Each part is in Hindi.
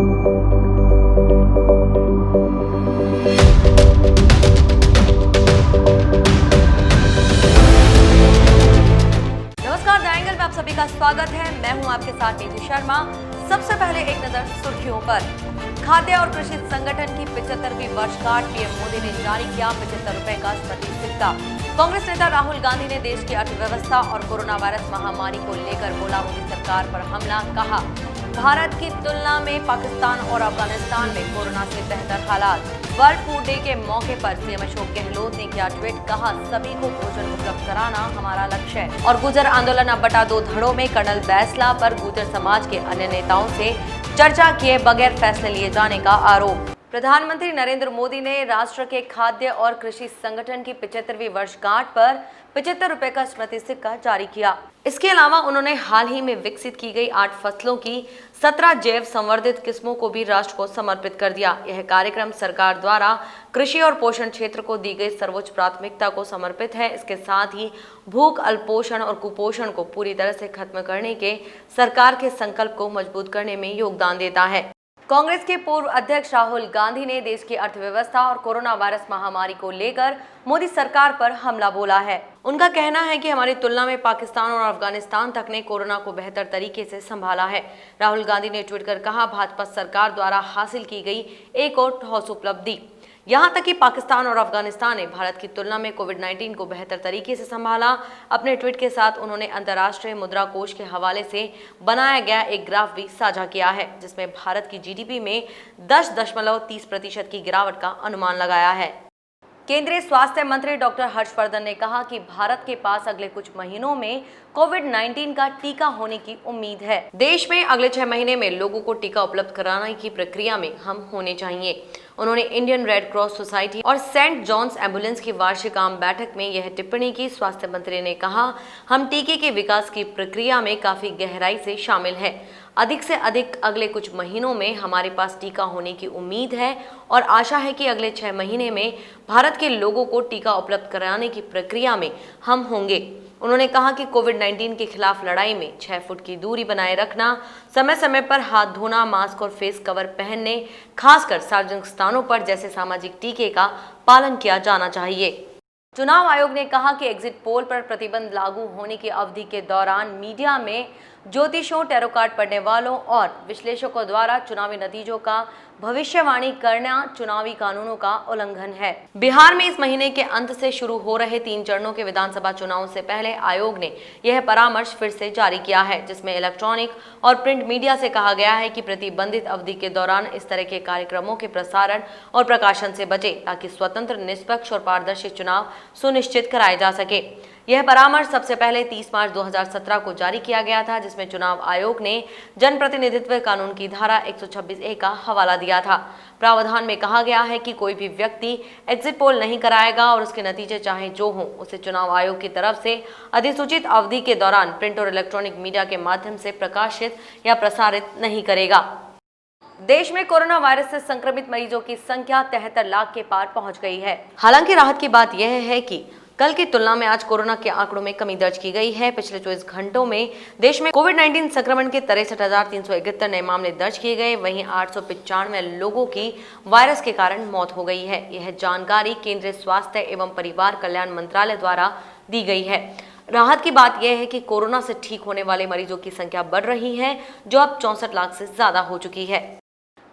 नमस्कार, द एंगल में आप सभी का स्वागत है। मैं हूं आपके साथ नीतू शर्मा। सबसे पहले एक नजर सुर्खियों पर। खाद्य और कृषि संगठन की 75वीं वर्षगांठ, पीएम मोदी ने जारी किया 75 रुपए का स्मृति सिक्का। कांग्रेस नेता राहुल गांधी ने देश की अर्थव्यवस्था और कोरोना वायरस महामारी को लेकर बोला मोदी सरकार पर हमला। कहा, भारत की तुलना में पाकिस्तान और अफगानिस्तान में कोरोना से बेहतर हालात। वर्ल्ड फूड डे के मौके पर सीएम अशोक गहलोत ने किया ट्वीट। कहा, सभी को भोजन उपलब्ध कराना हमारा लक्ष्य है। और गुर्जर आंदोलन अब बटा 2 धड़ों में। कर्नल बैंसला पर गुर्जर समाज के अन्य नेताओं से चर्चा किए बगैर फैसले लिए जाने का आरोप। प्रधानमंत्री नरेंद्र मोदी ने राष्ट्र के खाद्य और कृषि संगठन की 75वीं वर्षगांठ पर 75 रुपए का स्मृति सिक्का जारी किया। इसके अलावा उन्होंने हाल ही में विकसित की गई 8 फसलों की 17 जैव संवर्धित किस्मों को भी राष्ट्र को समर्पित कर दिया। यह कार्यक्रम सरकार द्वारा कृषि और पोषण क्षेत्र को दी गई सर्वोच्च प्राथमिकता को समर्पित है। इसके साथ ही भूख, अल्पोषण और कुपोषण को पूरी तरह से खत्म करने के सरकार के संकल्प को मजबूत करने में योगदान देता है। कांग्रेस के पूर्व अध्यक्ष राहुल गांधी ने देश की अर्थव्यवस्था और कोरोना वायरस महामारी को लेकर मोदी सरकार पर हमला बोला है। उनका कहना है कि हमारी तुलना में पाकिस्तान और अफगानिस्तान तक ने कोरोना को बेहतर तरीके से संभाला है। राहुल गांधी ने ट्वीट कर कहा, भाजपा सरकार द्वारा हासिल की गई एक और ठोस उपलब्धि। यहाँ तक कि पाकिस्तान और अफगानिस्तान ने भारत की तुलना में कोविड-19 को बेहतर तरीके से संभाला। अपने ट्वीट के साथ उन्होंने अंतर्राष्ट्रीय मुद्रा कोष के हवाले से बनाया गया एक ग्राफ भी साझा किया है, जिसमें भारत की जीडीपी में 10.30% की गिरावट का अनुमान लगाया है। केंद्रीय स्वास्थ्य मंत्री डॉक्टर हर्षवर्धन ने कहा कि भारत के पास अगले कुछ महीनों में कोविड-19 का टीका होने की उम्मीद है। देश में अगले 6 महीने में लोगों को टीका उपलब्ध कराने की प्रक्रिया में हम होने चाहिए। उन्होंने इंडियन रेड क्रॉस सोसाइटी और सेंट जॉन्स एम्बुलेंस की वार्षिक आम बैठक में यह टिप्पणी की। स्वास्थ्य मंत्री ने कहा, हम टीके के विकास की प्रक्रिया में काफी गहराई से शामिल है। अधिक से अधिक अगले कुछ महीनों में हमारे पास टीका होने की उम्मीद है और आशा है कि अगले 6 महीने में भारत के लोगों को टीका उपलब्ध कराने की प्रक्रिया में हम होंगे। उन्होंने कहा कि कोविड-19 के खिलाफ लड़ाई में 6 फुट की दूरी बनाए रखना, समय समय पर हाथ धोना, मास्क और फेस कवर पहनने, खासकर सार्वजनिक स्थानों पर जैसे सामाजिक टीके का पालन किया जाना चाहिए। चुनाव आयोग ने कहा कि एग्जिट पोल पर प्रतिबंध लागू होने की अवधि के दौरान मीडिया में ज्योतिषों, टैरो कार्ड पढ़ने वालों और विश्लेषकों द्वारा चुनावी नतीजों का भविष्यवाणी करना चुनावी कानूनों का उल्लंघन है। बिहार में इस महीने के अंत से शुरू हो रहे 3 चरणों के विधानसभा चुनाव से पहले आयोग ने यह परामर्श फिर से जारी किया है, जिसमें इलेक्ट्रॉनिक और प्रिंट मीडिया से कहा गया है कि प्रतिबंधित अवधि के दौरान इस तरह के कार्यक्रमों के प्रसारण और प्रकाशन से बचे, ताकि स्वतंत्र, निष्पक्ष और पारदर्शी चुनाव सुनिश्चित कराए जा सके। यह परामर्श सबसे पहले 30 मार्च 2017 को जारी किया गया था, जिसमें चुनाव आयोग ने जनप्रतिनिधित्व कानून की धारा 126A का हवाला दिया था। प्रावधान में कहा गया है कि कोई भी व्यक्ति एग्जिट पोल नहीं कराएगा और उसके नतीजे चाहे जो हों, उसे चुनाव आयोग की तरफ से अधिसूचित अवधि के दौरान प्रिंट और इलेक्ट्रॉनिक मीडिया के माध्यम से प्रकाशित या प्रसारित नहीं करेगा। देश में कोरोना वायरस से संक्रमित मरीजों की संख्या 73 लाख के पार पहुंच गई है। हालांकि राहत की बात यह है कि कल की तुलना में आज कोरोना के आंकड़ों में कमी दर्ज की गई है। पिछले 24 घंटों में देश में कोविड-19 संक्रमण के 63,371 नए मामले दर्ज किए गए। वहीं 895 लोगों की वायरस के कारण मौत हो गई है। यह जानकारी केंद्रीय स्वास्थ्य एवं परिवार कल्याण मंत्रालय द्वारा दी गई है। राहत की बात यह है कि कोरोना से ठीक होने वाले मरीजों की संख्या बढ़ रही है, जो अब 64 लाख से ज्यादा हो चुकी है।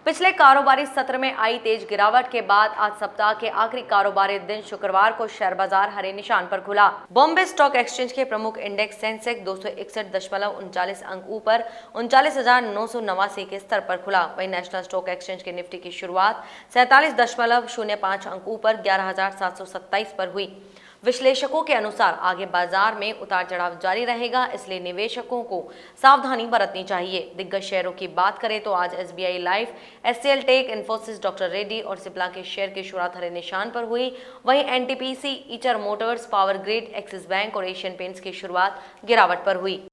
पिछले कारोबारी सत्र में आई तेज गिरावट के बाद आज सप्ताह के आखिरी कारोबारी दिन शुक्रवार को शेयर बाजार हरे निशान पर खुला। बॉम्बे स्टॉक एक्सचेंज के प्रमुख इंडेक्स सेंसेक्स 261.39 अंक ऊपर 39,989 के स्तर पर खुला। वहीं नेशनल स्टॉक एक्सचेंज के निफ्टी की शुरुआत 47.05 अंक ऊपर 11,727 पर हुई। विश्लेषकों के अनुसार आगे बाजार में उतार चढ़ाव जारी रहेगा, इसलिए निवेशकों को सावधानी बरतनी चाहिए। दिग्गज शेयरों की बात करें तो आज SBI life, HCL tech, Infosys, doctor Reddy और सिप्ला के शेयर की शुरुआत हरे निशान पर हुई। वहीं NTPC, Eicher Motors, Power Grid, Axis Bank और एशियन पेंट्स की शुरुआत गिरावट पर हुई।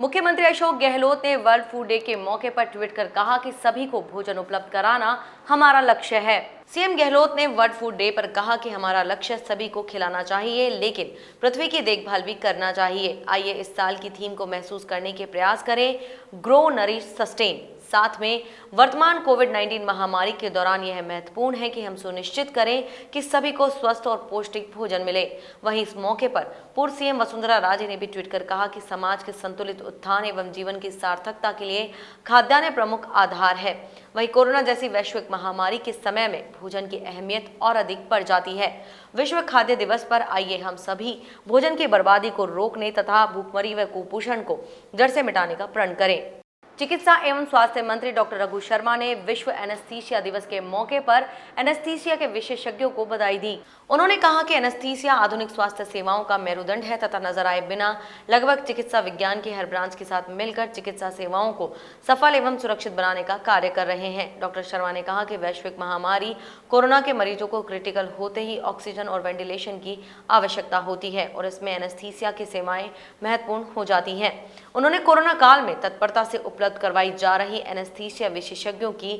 मुख्यमंत्री अशोक गहलोत ने वर्ल्ड फूड डे के मौके पर ट्वीट कर कहा कि सभी को भोजन उपलब्ध कराना हमारा लक्ष्य है। सीएम गहलोत ने वर्ल्ड फूड डे पर कहा कि हमारा लक्ष्य सभी को खिलाना चाहिए, लेकिन पृथ्वी की देखभाल भी करना चाहिए। आइए इस साल की थीम को महसूस करने के प्रयास करें, ग्रो, नरिश, सस्टेन। साथ में वर्तमान कोविड-19 महामारी के दौरान यह महत्वपूर्ण है कि हम सुनिश्चित करें कि सभी को स्वस्थ और पौष्टिक भोजन मिले। वहीं इस मौके पर पूर्व सीएम वसुंधरा राजे ने भी ट्वीट कर कहा कि समाज के संतुलित उत्थान एवं जीवन की सार्थकता के लिए खाद्यान्न प्रमुख आधार है। वहीं कोरोना जैसी वैश्विक महामारी के समय में भोजन की अहमियत और अधिक बढ़ जाती है। विश्व खाद्य दिवस पर आइए हम सभी भोजन की बर्बादी को रोकने तथा भूखमरी व कुपोषण को जड़ से मिटाने का प्रण करें। चिकित्सा एवं स्वास्थ्य मंत्री डॉक्टर रघु शर्मा ने विश्व एनेस्थीसिया दिवस के मौके पर एनेस्थीसिया के विशेषज्ञों को बधाई दी। उन्होंने कहा कि एनेस्थीसिया आधुनिक स्वास्थ्य सेवाओं का मेरुदंड है तथा नजर आए बिना लगभग चिकित्सा विज्ञान की हर ब्रांच के साथ मिलकर चिकित्सा सेवाओं को सफल एवं सुरक्षित बनाने का कार्य कर रहे हैं। डॉक्टर शर्मा ने कहा कि वैश्विक महामारी कोरोना के मरीजों को क्रिटिकल होते ही ऑक्सीजन और वेंटिलेशन की आवश्यकता होती है और इसमें एनेस्थीसिया की सेवाएं महत्वपूर्ण हो जाती हैं। उन्होंने कोरोना काल में तत्परता से उपलब्ध करवाई जा रही एनेस्थीसिया विशेषज्ञों की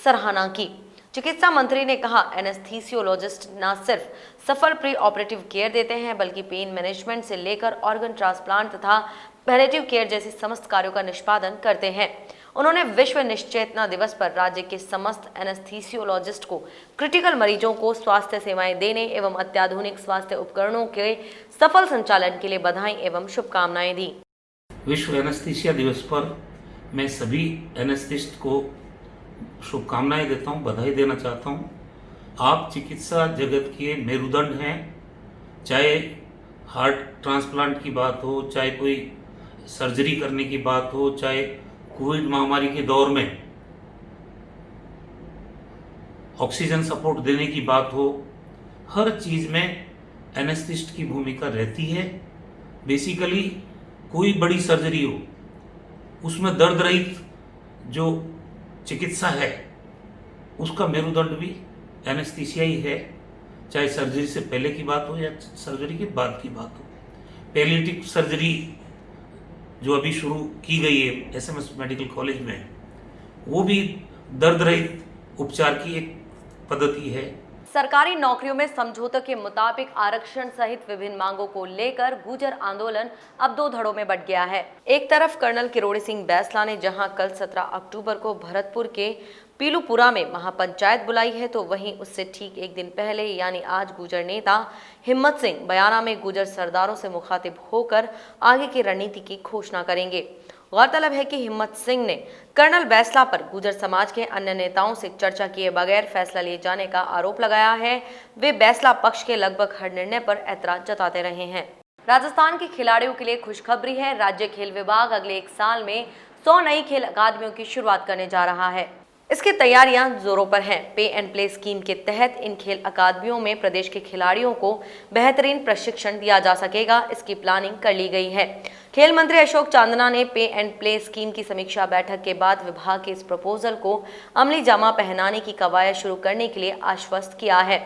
सराहना की। चिकित्सा मंत्री ने कहा, एनेस्थीसियोलॉजिस्ट न सिर्फ सफल प्री ऑपरेटिव केयर देते हैं बल्कि पेन मैनेजमेंट से लेकर ऑर्गन ट्रांसप्लांट तथा पैलेटिव केयर जैसे समस्त कार्यों का निष्पादन करते हैं। उन्होंने विश्व निश्चेतना दिवस पर राज्य के समस्त एनेस्थीसियोलॉजिस्ट को क्रिटिकल मरीजों को स्वास्थ्य सेवाएं देने एवं अत्याधुनिक स्वास्थ्य उपकरणों के सफल संचालन के लिए बधाई एवं शुभकामनाएं दी। विश्व एनेस्थीसिया दिवस पर मैं सभी एनेस्थिस्ट को शुभकामनाएं देता हूं, बधाई देना चाहता हूं। आप चिकित्सा जगत के मेरुदंड हैं, चाहे हार्ट ट्रांसप्लांट की बात हो, चाहे कोई सर्जरी करने की बात हो, चाहे कोविड महामारी के दौर में ऑक्सीजन सपोर्ट देने की बात हो, हर चीज़ में एनेस्थिस्ट की भूमिका रहती है। बेसिकली कोई बड़ी सर्जरी हो उसमें दर्द रहित जो चिकित्सा है उसका मेरुदंड भी एनेस्थीसिया ही है, चाहे सर्जरी से पहले की बात हो या सर्जरी के बाद की बात हो। पैलिएटिव सर्जरी जो अभी शुरू की गई है एसएमएस मेडिकल कॉलेज में, वो भी दर्द रहित उपचार की एक पद्धति है। सरकारी नौकरियों में समझौते के मुताबिक आरक्षण सहित विभिन्न मांगों को लेकर गुर्जर आंदोलन अब दो धड़ों में बंट गया है। एक तरफ कर्नल किरोड़ी सिंह बैंसला ने जहां कल 17 अक्टूबर को भरतपुर के पीलूपुरा में महापंचायत बुलाई है, तो वहीं उससे ठीक एक दिन पहले यानी आज गुर्जर नेता हिम्मत सिंह बयाना में गुर्जर सरदारों से मुखातिब होकर आगे की रणनीति की घोषणा करेंगे। गौरतलब है कि हिम्मत सिंह ने कर्नल बैंसला पर गुर्जर समाज के अन्य नेताओं से चर्चा किए बगैर फैसला लिए जाने का आरोप लगाया है। वे बैंसला पक्ष के लगभग हर निर्णय पर ऐतराज जताते रहे हैं। राजस्थान के खिलाड़ियों के लिए खुशखबरी है। राज्य खेल विभाग अगले 1 साल में 100 नई खेल अकादमियों की शुरुआत करने जा रहा है। इसकी तैयारियां जोरों पर हैं। पे एंड प्ले स्कीम के तहत इन खेल अकादमियों में प्रदेश के खिलाड़ियों को बेहतरीन प्रशिक्षण दिया जा सकेगा। इसकी प्लानिंग कर ली गई है। खेल मंत्री अशोक चांदना ने पे एंड प्ले स्कीम की समीक्षा बैठक के बाद विभाग के इस प्रपोजल को अमली जामा पहनाने की कवायद शुरू करने के लिए आश्वस्त किया है।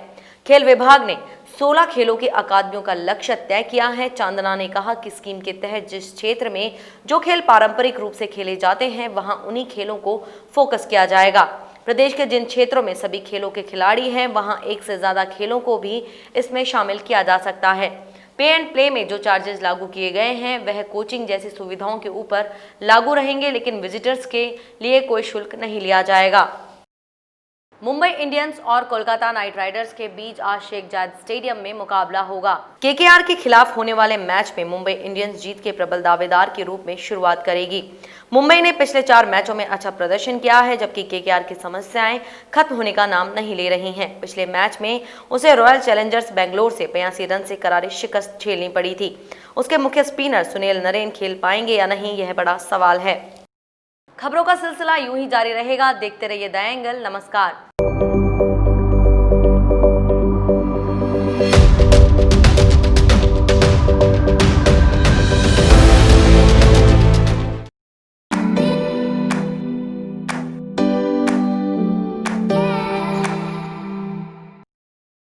खेल विभाग ने 16 खेलों की अकादमियों का लक्ष्य तय किया है। चांदना ने कहा कि स्कीम के तहत जिस क्षेत्र में जो खेल पारंपरिक रूप से खेले जाते हैं वहां उन्हीं खेलों को फोकस किया जाएगा। प्रदेश के जिन क्षेत्रों में सभी खेलों के खिलाड़ी हैं वहां एक से ज्यादा खेलों को भी इसमें शामिल किया जा सकता है। पे एंड प्ले में जो चार्जेस लागू किए गए हैं वह कोचिंग जैसी सुविधाओं के ऊपर लागू रहेंगे, लेकिन विजिटर्स के लिए कोई शुल्क नहीं लिया जाएगा। मुंबई इंडियंस और कोलकाता नाइट राइडर्स के बीच आज शेख जायद स्टेडियम में मुकाबला होगा। केकेआर के खिलाफ होने वाले मैच में मुंबई इंडियंस जीत के प्रबल दावेदार के रूप में शुरुआत करेगी। मुंबई ने पिछले 4 मैचों में अच्छा प्रदर्शन किया है, जबकि केकेआर की समस्याएं खत्म होने का नाम नहीं ले रही हैं। पिछले मैच में उसे रॉयल चैलेंजर्स बेंगलोर से 82 रन से करारी शिकस्त झेलनी पड़ी थी। उसके मुख्य स्पिनर सुनील नरेन खेल पाएंगे या नहीं, यह बड़ा सवाल है। खबरों का सिलसिला यूं ही जारी रहेगा। देखते रहिए द एंगल। नमस्कार।